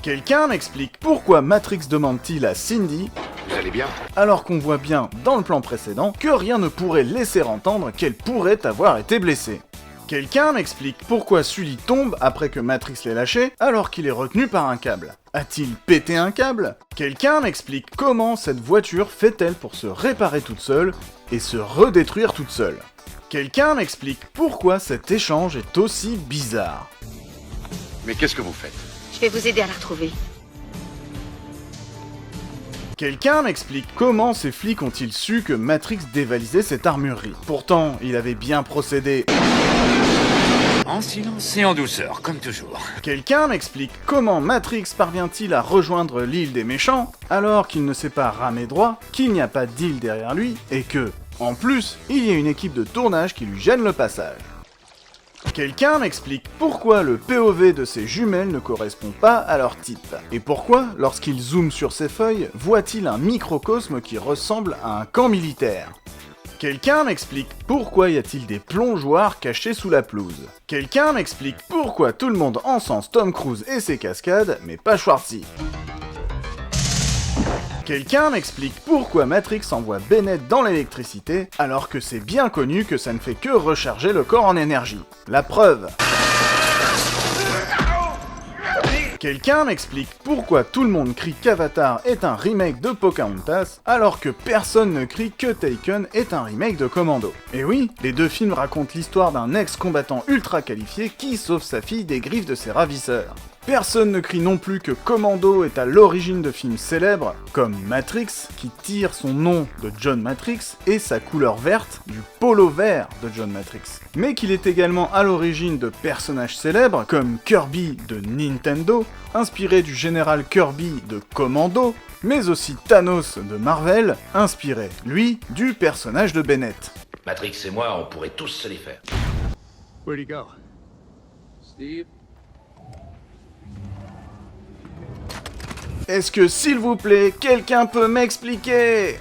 Quelqu'un m'explique pourquoi Matrix demande-t-il à Cindy, Vous allez bien? alors qu'on voit bien dans le plan précédent que rien ne pourrait laisser entendre qu'elle pourrait avoir été blessée. Quelqu'un m'explique pourquoi Sully tombe après que Matrix l'ait lâché alors qu'il est retenu par un câble. A-t-il pété un câble? Quelqu'un m'explique comment cette voiture fait-elle pour se réparer toute seule et se redétruire toute seule. Quelqu'un m'explique pourquoi cet échange est aussi bizarre. Mais qu'est-ce que vous faites? Je vais vous aider à la retrouver. Quelqu'un m'explique comment ces flics ont-ils su que Matrix dévalisait cette armurerie. Pourtant, il avait bien procédé. En silence et en douceur, comme toujours. Quelqu'un m'explique comment Matrix parvient-il à rejoindre l'île des méchants, alors qu'il ne sait pas ramer droit, qu'il n'y a pas d'île derrière lui, et que, en plus, il y a une équipe de tournage qui lui gêne le passage. Quelqu'un m'explique pourquoi le POV de ces jumelles ne correspond pas à leur type, et pourquoi, lorsqu'il zoome sur ces feuilles, voit-il un microcosme qui ressemble à un camp militaire. Quelqu'un m'explique pourquoi y a-t-il des plongeoires cachés sous la pelouse. Quelqu'un m'explique pourquoi tout le monde encense Tom Cruise et ses cascades, mais pas Schwarzy. Quelqu'un m'explique pourquoi Matrix envoie Bennett dans l'électricité, alors que c'est bien connu que ça ne fait que recharger le corps en énergie. La preuve. Quelqu'un m'explique pourquoi tout le monde crie qu'Avatar est un remake de Pocahontas, alors que personne ne crie que Taken est un remake de Commando. Et oui, les deux films racontent l'histoire d'un ex-combattant ultra qualifié qui sauve sa fille des griffes de ses ravisseurs. Personne ne crie non plus que Commando est à l'origine de films célèbres, comme Matrix, qui tire son nom de John Matrix et sa couleur verte du polo vert de John Matrix. Mais qu'il est également à l'origine de personnages célèbres, comme Kirby de Nintendo, inspiré du général Kirby de Commando, mais aussi Thanos de Marvel, inspiré, lui, du personnage de Bennett. Matrix et moi, on pourrait tous se les faire. Where'd he go? Steve? Est-ce que, s'il vous plaît, quelqu'un peut m'expliquer ?